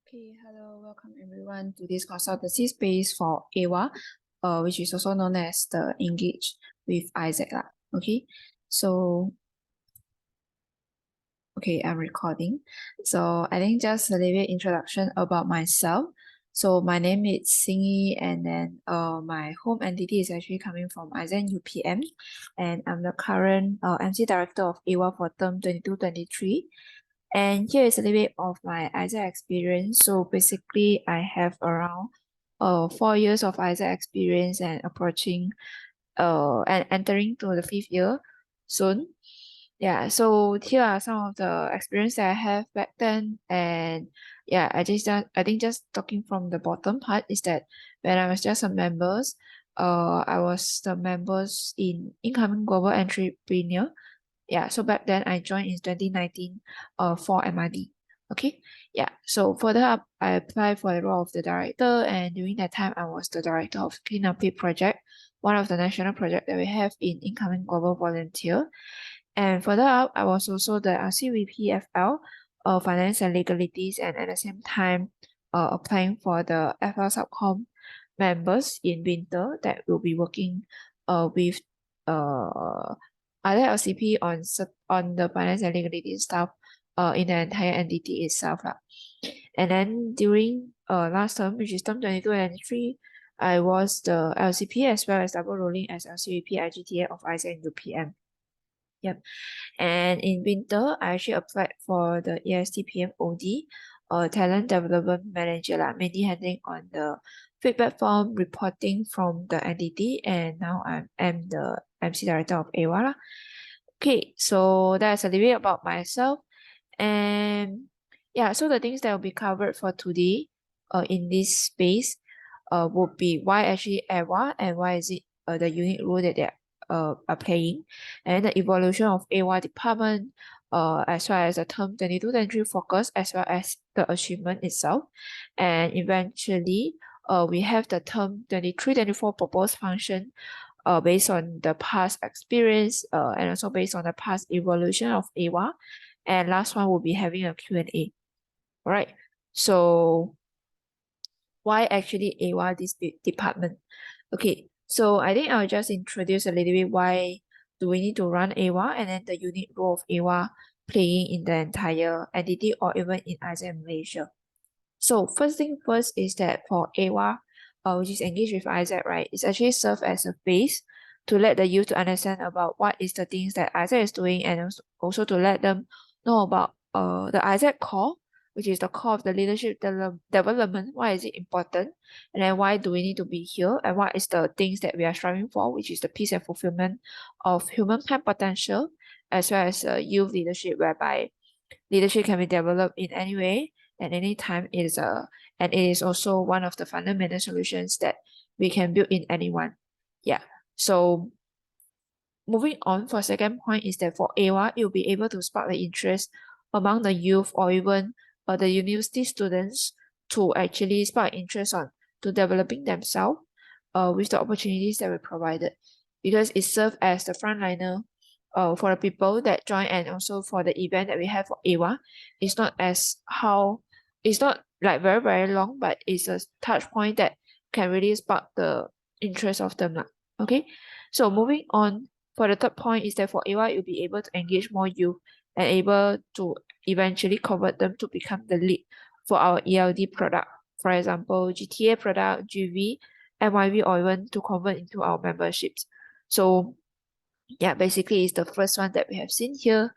Okay, hello, welcome everyone to this consultancy space for EwA, which is also known as the Engage with AIESEC lah. Okay, so I'm recording. So I think just a little bit introduction about myself. So my name is Singy, and then my home entity is actually coming from AIESEC UPM, and I'm the current MC Director of EwA for term 22-23. And here is a little bit of my AIESEC experience. So basically, I have around 4 years of AIESEC experience and approaching and entering to the 5th year soon. Yeah, so here are some of the experience that I have back then. And yeah, I think just talking from the bottom part is that when I was just a members, I was the members in Incoming Global Entrepreneur. Yeah, so back then I joined in 2019 for MRD. Okay, yeah, so further up, I applied for the role of the director, and during that time, I was the director of Clean Up It project, one of the national projects that we have in Incoming Global Volunteer. And further up, I was also the RCVP-FL, Finance and Legalities, and at the same time, applying for the FL Subcom members in winter that will be working with other LCP on the finance and legality stuff in the entire entity itself lah. And then during last term, which is term 22 and 23, I was the LCP as well as double rolling as LCVP IGTA of AIESEC and UPM. Yep. And in winter, I actually applied for the ESTPM OD, talent development manager lah, mainly handling on the feedback form reporting from the entity, and now I'm the MC director of EwA lah. Okay, so that's a little bit about myself. And yeah, so the things that will be covered for today in this space would be why actually EwA and why is it the unique role that they are playing, and the evolution of EwA department, as well as the term 22-23 focus, as well as the achievement itself. And eventually, we have the term 23-24 proposed function based on the past experience and also based on the past evolution of EwA. And last one will be having a Q&A. All right, so why actually EwA, this department? Okay, so I think I'll just introduce a little bit why do we need to run EwA, and then the unique role of EwA playing in the entire entity or even in ASEAN Malaysia. So first thing first is that for EwA, which is engaged with AIESEC, right, it's actually serve as a base to let the youth to understand about what is the things that AIESEC is doing, and also to let them know about the AIESEC core, which is the core of the leadership development. Why is it important? And then why do we need to be here? And what is the things that we are striving for, which is the peace and fulfillment of humankind potential, as well as youth leadership, whereby leadership can be developed in any way at any time. It is also one of the fundamental solutions that we can build in anyone. Yeah. So moving on for second point is that for EwA, it will be able to spark the interest among the youth or even the university students to actually spark interest on to developing themselves with the opportunities that we provided, because it serves as the frontliner for the people that join, and also for the event that we have for EwA. It's not like very, very long, but it's a touch point that can really spark the interest of them. Okay, so moving on, for the third point is that for EwA, you'll be able to engage more youth and able to eventually convert them to become the lead for our ELD product. For example, GTA product, GV, MYV, or even to convert into our memberships. So yeah, basically it's the first one that we have seen here.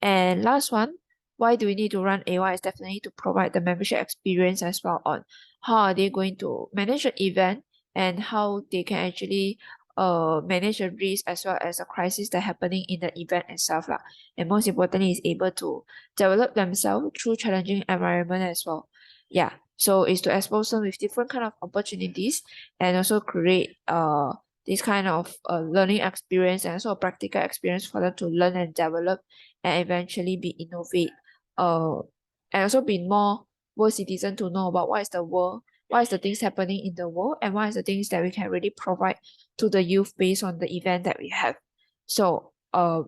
And last one, why do we need to run EwA, is definitely to provide the membership experience as well on how are they going to manage an event and how they can actually manage a risk as well as a crisis that happening in the event itself lah. And most importantly, is able to develop themselves through challenging environment as well. Yeah, so it's to expose them with different kind of opportunities and also create this kind of learning experience and also a practical experience for them to learn and develop and eventually be innovate and also be more world citizen to know about what is the world, what is the things happening in the world, and what is the things that we can really provide to the youth based on the event that we have. So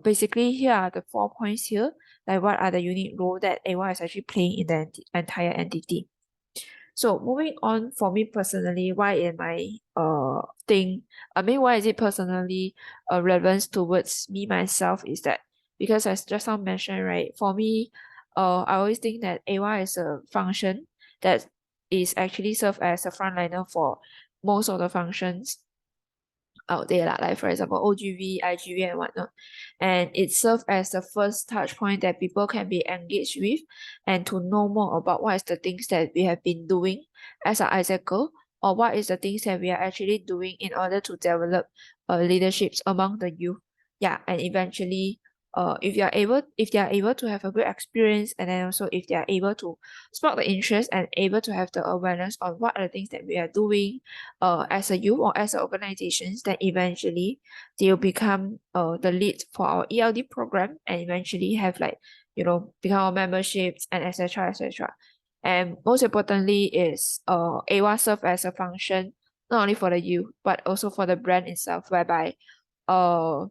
basically here are the 4 points here, like what are the unique role that EwA is actually playing in the entire entity. So moving on, for me personally, why am I why is it personally relevant towards me myself is that because as just now mentioned, right, for me, I always think that EwA is a function that is actually serve as a frontliner for most of the functions out there, like for example OGV, IGV and whatnot. And it serves as the first touch point that people can be engaged with and to know more about what is the things that we have been doing as an AIESEC, or what is the things that we are actually doing in order to develop leaderships among the youth. Yeah, and eventually if they are able to have a good experience, and then also if they are able to spark the interest and able to have the awareness on what are the things that we are doing as a youth or as an organizations, then eventually they'll become the lead for our ELD program and eventually have like, become our memberships and etc. etc. And most importantly is EwA serve as a function not only for the youth but also for the brand itself, whereby uh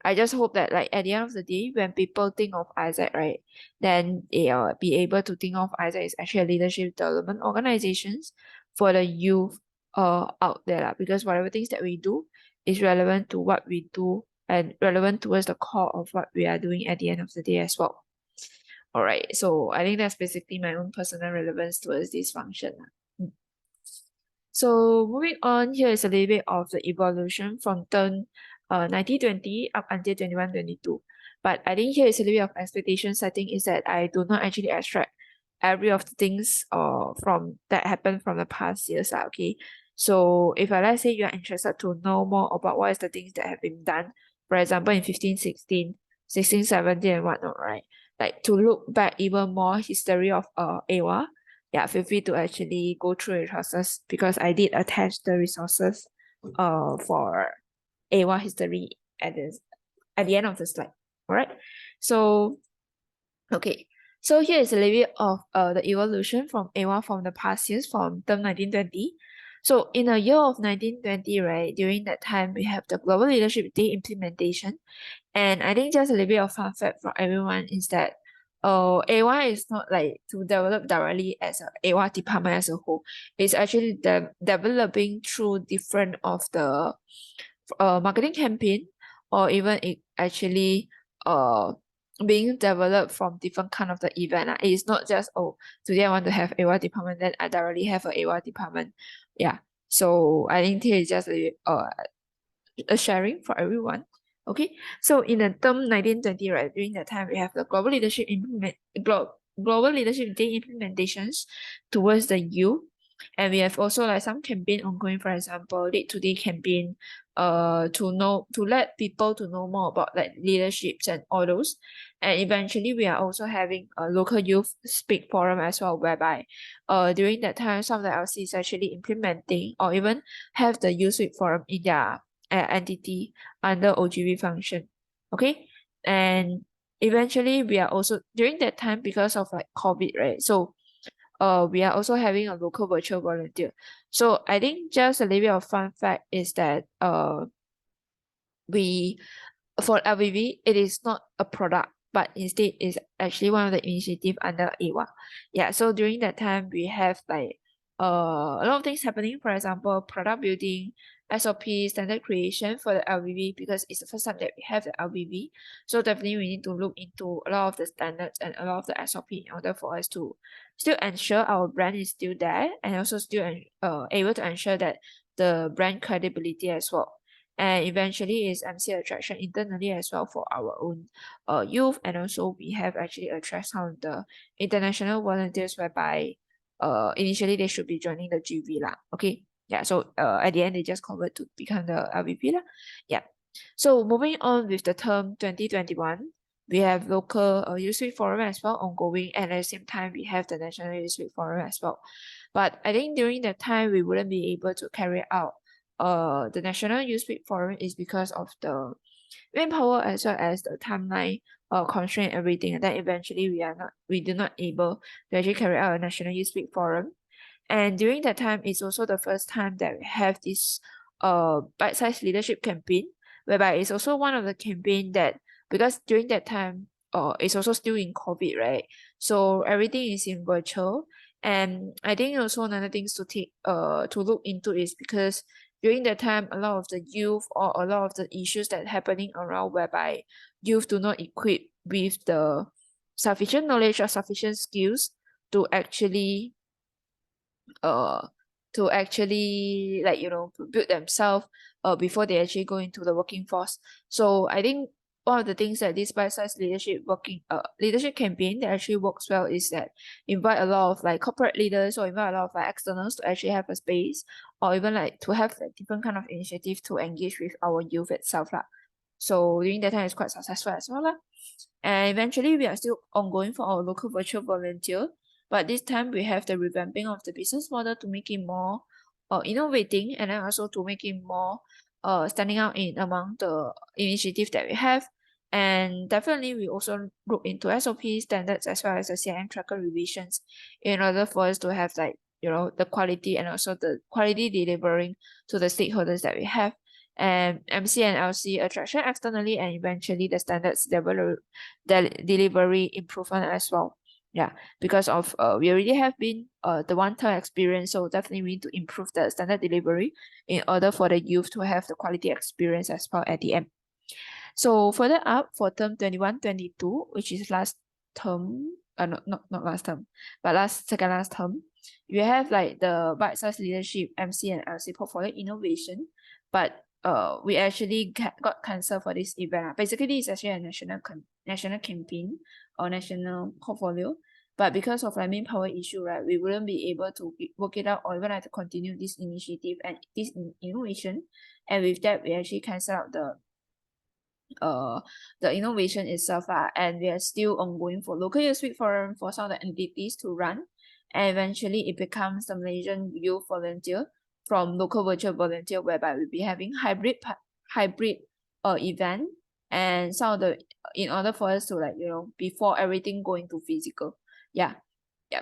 I just hope that like at the end of the day, when people think of AIESEC, right, then they'll be able to think of AIESEC as actually a leadership development organizations for the youth out there lah. Because whatever things that we do is relevant to what we do and relevant towards the core of what we are doing at the end of the day as well. All right, so I think that's basically my own personal relevance towards this function lah. So moving on, here is a little bit of the evolution from turn 1920 up until 21-22. But I think here is a little bit of expectation setting is that I do not actually extract every of the things from that happened from the past years. Okay. So if let's say you are interested to know more about what is the things that have been done, for example, in 15, 16, 16, 17 and whatnot, right? Like to look back even more history of EwA, yeah, feel free to actually go through the resources because I did attach the resources for EwA history at the end of the slide. All right. So okay. So here is a little bit of the evolution from EwA from the past years from term 1920. So in the year of 1920, right, during that time we have the Global Leadership Day implementation. And I think just a little bit of fun fact for everyone is that EwA is not like to develop directly as a EwA department as a whole. It's actually developing through different of the marketing campaign, or even it actually being developed from different kind of the event. It's not just, oh, today I want to have EwA department, then I directly have a EwA department. Yeah. So I think here is just a sharing for everyone. Okay, so in the term 1920, right, during that time we have the global leadership global leadership day implementations towards the youth, and we have also like some campaign ongoing. For example, Lead Today campaign, to let people to know more about like leaderships and all those. And eventually we are also having a local youth speak forum as well, whereby during that time some of the LC is actually implementing or even have the youth speak forum in their entity under OGV function. Okay, and eventually we are also during that time because of like COVID, right? So we are also having a local virtual volunteer. So I think just a little bit of fun fact is that we for LVV it is not a product, but instead is actually one of the initiative under EwA. Yeah, so during that time we have like a lot of things happening. For example, product building, SOP, standard creation for the LVV, because it's the first time that we have the LVV. So definitely we need to look into a lot of the standards and a lot of the SOP in order for us to still ensure our brand is still there, and also still able to ensure that the brand credibility as well. And eventually is MC attraction internally as well for our own youth. And also we have actually attract some of the international volunteers, whereby initially they should be joining the GV lah. Okay, yeah, so at the end they just convert to become the LVP lah. Yeah, so moving on with the term 2021, we have local Youth Week Forum as well ongoing, and at the same time we have the National Youth Week Forum as well. But I think during that time we wouldn't be able to carry out the National Youth Week Forum is because of the manpower as well as the timeline constraint everything, and then eventually we do not able to actually carry out a National Youth Week Forum. And during that time it's also the first time that we have this bite-sized leadership campaign, whereby it's also one of the campaign that, because during that time it's also still in COVID, right? So everything is in virtual, And I think also another things to look into is because during that time, a lot of the youth or a lot of the issues that happening around whereby youth do not equip with the sufficient knowledge or sufficient skills to actually like build themselves before they actually go into the working force. So I think one of the things that this bite-sized leadership campaign that actually works well is that invite a lot of like corporate leaders or invite a lot of like externals to actually have a space, or even like to have like different kind of initiative to engage with our youth itself lah. So during that time it's quite successful as well lah. And eventually we are still ongoing for our local virtual volunteer, but this time we have the revamping of the business model to make it more innovating, and then also to make it more standing out in among the initiative that we have. And definitely we also look into SOP standards as well as the CIM tracker revisions in order for us to have like the quality and also the quality delivering to the stakeholders that we have. And MC and LC attraction externally, and eventually the standards delivery improvement as well. Yeah, because of we already have been the one-time experience, so definitely we need to improve the standard delivery in order for the youth to have the quality experience as well at the end. So further up for term 21-22, which is last term, not last term, but second last term, you have like the bite-sized leadership MC and LC portfolio innovation, but we actually got cancelled for this event. Basically, it's actually a national campaign or national portfolio, but because of like manpower issue, right, we wouldn't be able to work it out or even have to continue this initiative and this innovation. And with that, we actually cancel out the innovation itself, and we are still ongoing for local youth week forum for some of the entities to run, and eventually it becomes the Malaysian youth volunteer from local virtual volunteer, whereby we'll be having hybrid event, and some of the in order for us to like before everything going to physical. Yeah,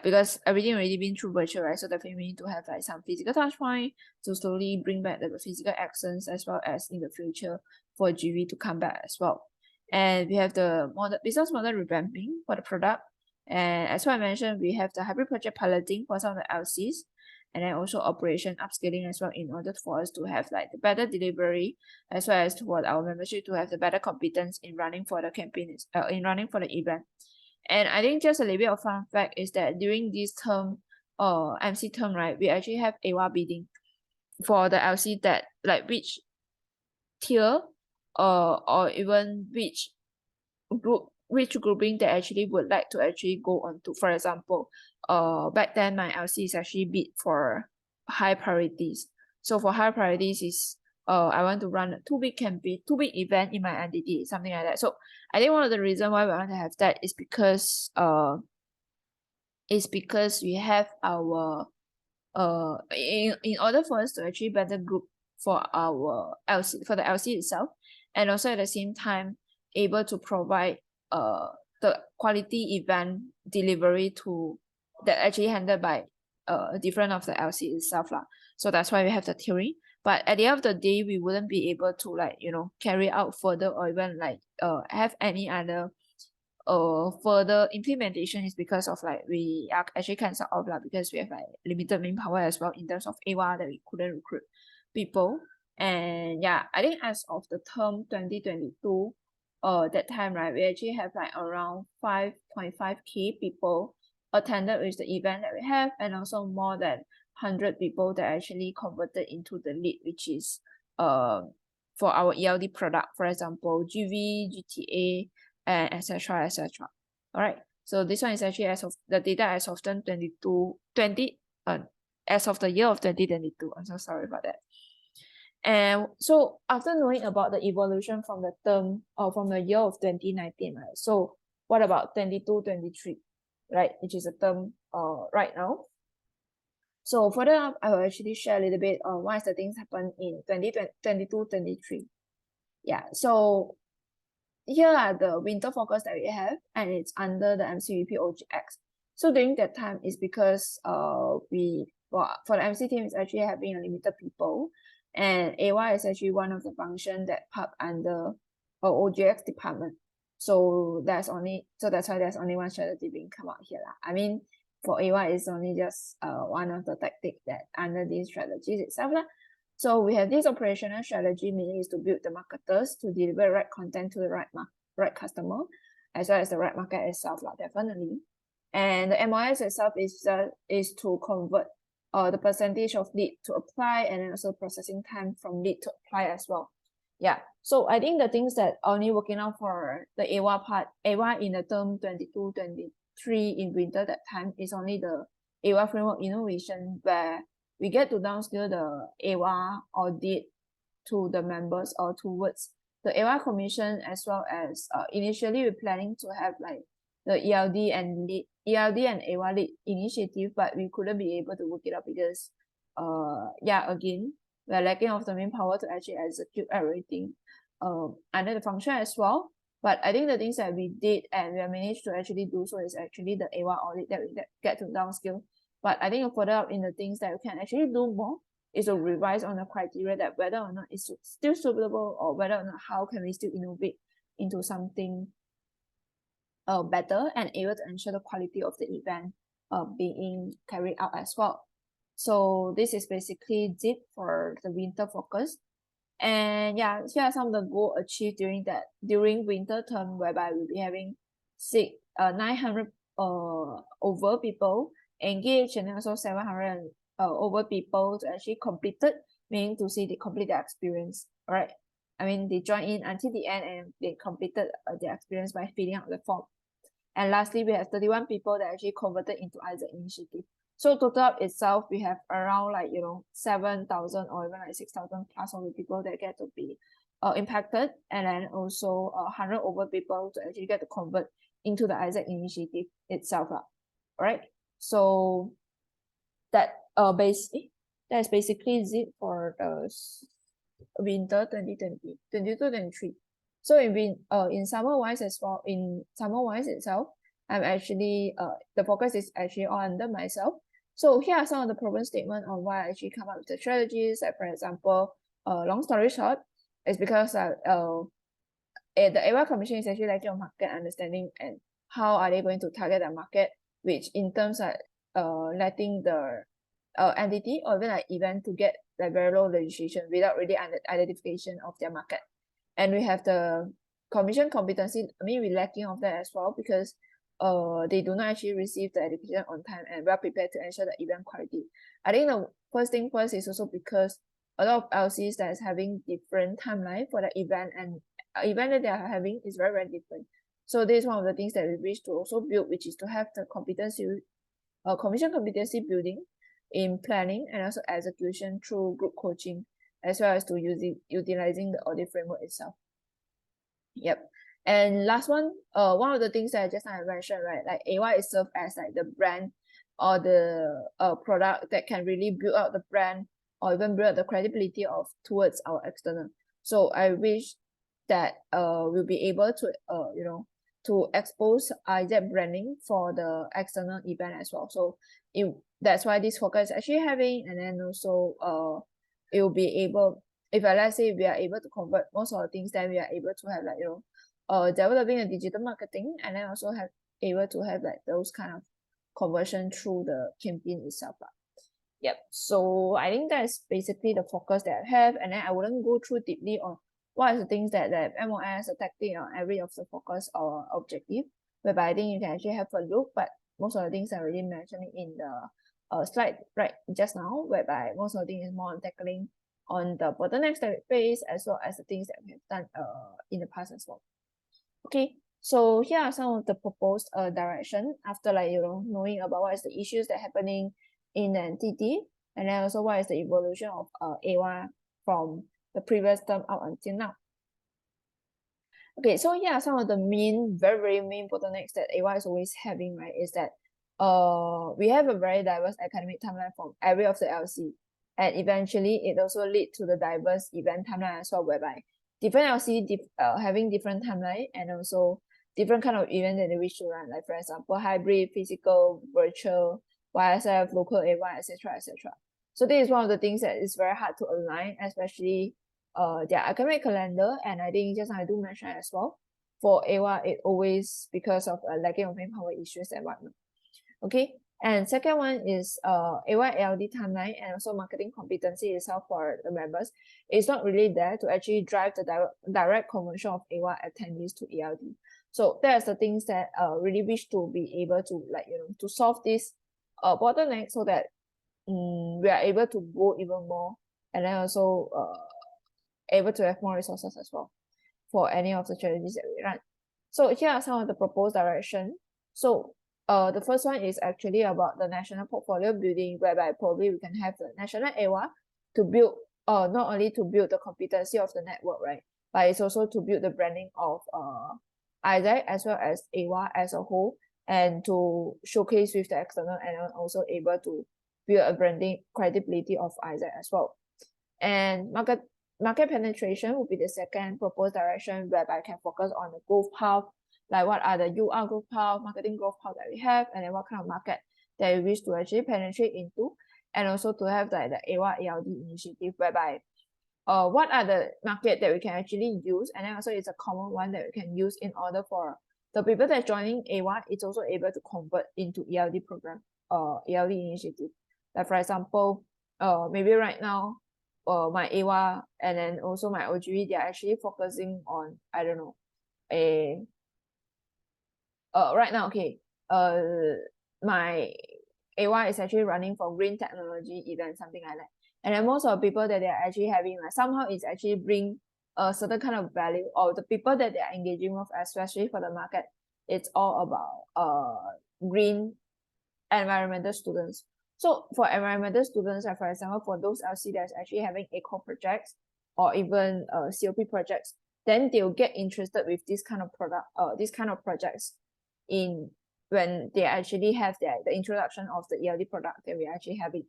because everything already been through virtual, right? So definitely we need to have like some physical touch point to slowly bring back the physical accents, as well as in the future for GV to come back as well. And we have the business model revamping for the product, and as what I mentioned, we have the hybrid project piloting for some of the LCs, and then also operation upscaling as well, in order for us to have like the better delivery, as well as for our membership to have the better competence in running for the campaigns, in running for the event. And I think just a little bit of fun fact is that during this term, MC term, right, we actually have EwA bidding for the LC that like which tier or even which grouping that actually would like to actually go on to. For example, back then my LC is actually bid for high priorities. So for high priorities is I want to run a 2-week campaign, 2-week event in my entity, something like that. So I think one of the reasons why we want to have that is because we have our in order for us to actually better group for our LC, for the LC itself, and also at the same time able to provide the quality event delivery to that actually handled by different of the LC itself lah. So that's why we have the theory. But at the end of the day, we wouldn't be able to like carry out further or even like have any other further implementation, is because of like we are actually cancelled off because we have like limited manpower as well in terms of EwA, that we couldn't recruit people. And yeah, I think as of the term 2022, that time, right, we actually have like around 5.5k people attended with the event that we have, and also more than 100 people that actually converted into the lead, which is for our ELD product, for example, GV, GTA, and etc. All right, so this one is actually as of the data as of as of the year of 2022. I'm so sorry about that. And so after knowing about the evolution from the term or from the year of 2019, right? So what about 22-23, right? Which is a term right now. So further up, I will actually share a little bit on what is the things happen in 2022-23. Yeah, so here are the winter focus that we have, and it's under the MCEB OGX. So during that time is because for the MC team is actually having a limited people, and EwA is actually one of the functions that pop under OGX department. So that's why there's only one strategy being come out here. I mean, for EwA is only just one of the tactics that under these strategies itself. So we have this operational strategy, meaning is to build the marketers to deliver right content to the right customer, as well as the right market itself, definitely. And the MOS itself is to convert the percentage of lead to apply, and then also processing time from lead to apply as well. Yeah, so I think the things that only working out for the EwA part, EwA in the term 22-23 in winter that time is only the EwA framework innovation, where we get to downskill the EwA audit to the members or towards the EwA commission, as well as initially we're planning to have like the ELD and EwA lead initiative, but we couldn't be able to work it out because yeah, again, we're lacking of the manpower to actually execute everything under the function as well. But I think the things that we did and we have managed to actually do so is actually the EwA audit that we get to downskill. But I think further up in the things that we can actually do more is to revise on the criteria that whether or not it's still suitable, or whether or not how can we still innovate into something better and able to ensure the quality of the event being carried out as well. So this is basically it for the winter focus. And yeah, here are some of the goals achieved during winter term, whereby we'll be having 900 over people engaged, and also 700 over people to actually completed, meaning to say they complete their experience. All right, I mean they join in until the end and they completed their experience by filling out the form. And lastly, we have 31 people that actually converted into AIESEC initiative. So total up itself, we have around 7,000 or even 6,000 plus of the people that get to be impacted, and then also 100 over people to actually get to convert into the AIESEC initiative itself. Alright, so that is basically it for the winter 2020, 22-23. So in summer wise as well, in summer wise itself, I'm actually the focus is actually all under myself. So here are some of the problem statement on why I actually come up with the strategies. Like for example, long story short, it's because the EwA Commission is actually lacking on market understanding and how are they going to target the market, which in terms of letting the entity or even event to get very low registration without really identification of their market. And we have the commission competency. I mean, we're lacking of that as well, because they do not actually receive the education on time and well prepared to ensure the event quality. I think the first thing first is also because a lot of LCs that is having different timeline for the event, and event that they are having is very, very different. So this is one of the things that we wish to also build, which is to have the competency, commission competency building in planning and also execution through group coaching, as well as to utilizing the audit framework itself. Yep. And last one of the things that I just mentioned, right, like EwA is served as like the brand or the product that can really build out the brand or even build the credibility of towards our external. So I wish that we'll be able to to expose AIESEC branding for the external event as well. So that's why this focus is actually having, and then also it will be able, if let's say we are able to convert most of the things, then we are able to have developing a digital marketing, and then also able to have those kind of conversion through the campaign itself. Yep. So I think that's basically the focus that I have, and then I wouldn't go through deeply on what is the things that MOS a tactic on every of the focus or objective, whereby I think you can actually have a look, but most of the things I already mentioned in the slide right just now, whereby most of the things is more on tackling on the bottlenecks that we face, as well as the things that we have done in the past as well. Okay, so here are some of the proposed direction after knowing about what is the issues that are happening in the entity, and then also what is the evolution of EwA from the previous term up until now. Okay, so here are some of the very, very main bottlenecks that EwA is always having, right, is that we have a very diverse academic timeline from every of the LC, and eventually it also lead to the diverse event timeline as well, whereby different LC having different timeline and also different kind of event that they wish to run, like for example, hybrid, physical, virtual, YSF, local EwA, etc., etc. So this is one of the things that is very hard to align, especially their academic calendar. And I think just I do mention as well, for EwA, it always because of lacking of manpower issues and whatnot. Okay, And second one is AIESEC ALD timeline and also marketing competency itself for the members. It's not really there to actually drive the direct conversion of EwA attendees to ELD. So there's the things that really wish to be able to to solve this bottleneck so that we are able to grow even more, and then also able to have more resources as well for any of the strategies that we run. So here are some of the proposed direction. So the first one is actually about the national portfolio building, whereby probably we can have the national EwA to build not only to build the competency of the network, right, but it's also to build the branding of AIESEC as well as EwA as a whole, and to showcase with the external and also able to build a branding credibility of AIESEC as well. And market penetration will be the second proposed direction, whereby I can focus on the growth path, like what are the EwA growth path, marketing growth path that we have, and then what kind of market that we wish to actually penetrate into, and also to have the EwA ALD initiative, whereby what are the market that we can actually use, and then also it's a common one that we can use in order for the people that are joining EwA, it's also able to convert into ELD program ELD initiative. Like for example, maybe right now my EwA and then also my OGV, they are actually focusing on, I don't know, right now, okay, my EwA is actually running for green technology event, something like that. And then most of the people that they are actually having, like somehow it's actually bring a certain kind of value, or the people that they are engaging with, especially for the market, it's all about green environmental students. So for environmental students, like for example, for those LC that's actually having eco projects or even COP projects, then they'll get interested with this kind of product, this kind of projects in when they actually have the introduction of the ELD product that we actually have it.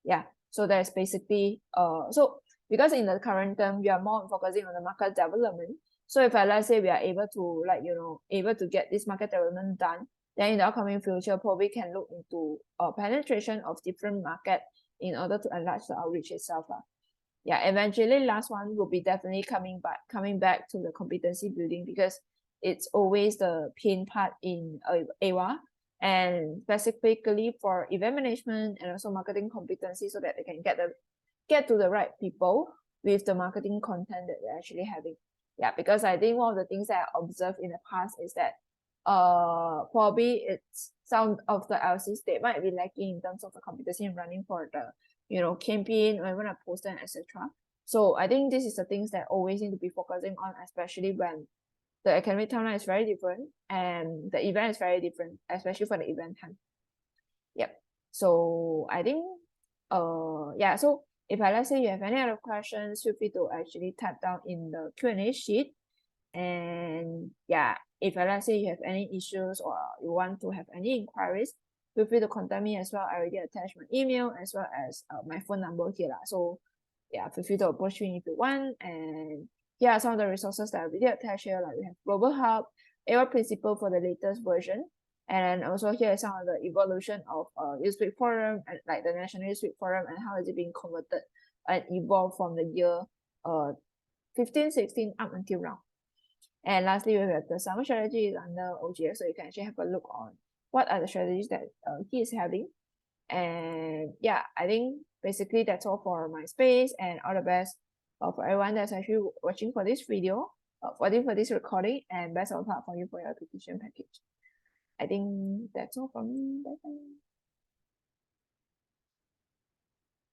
Yeah, so that's basically so because in the current term we are more focusing on the market development. So if let's say we are able to able to get this market development done, then in the upcoming future probably can look into penetration of different market in order to enlarge the outreach itself. Yeah, eventually last one will be definitely coming back to the competency building, because it's always the pain part in EwA, and specifically for event management and also marketing competency, so that they can get to the right people with the marketing content that they're actually having. Yeah, because I think one of the things that I observed in the past is that probably it's some of the LCs they might be lacking in terms of the competency in running for the campaign or even a poster, etc. So I think this is the things that always need to be focusing on, especially when the academic timeline is very different and the event is very different, especially for the event time. Yep. So I think yeah, so if let's say you have any other questions, feel free to actually type down in the Q&A sheet. And yeah, if let's say you have any issues or you want to have any inquiries, feel free to contact me as well. I already attached my email as well as my phone number here. So yeah, feel free to approach me if you want. And here are some of the resources that I already attached here. Like we have Global Hub, EwA Principle for the latest version. And also here is some of the evolution of EwA Forum, and like the National EwA Forum, and how is it being converted and evolved from the year 15, 16 up until now. And lastly, we have the summer strategy under OGF, so you can actually have a look on what are the strategies that he is having. And yeah, I think basically that's all for my space, and all the best for everyone that's actually watching for this video, for this recording, and best of luck for you for your application package. I think that's all from me. Bye bye.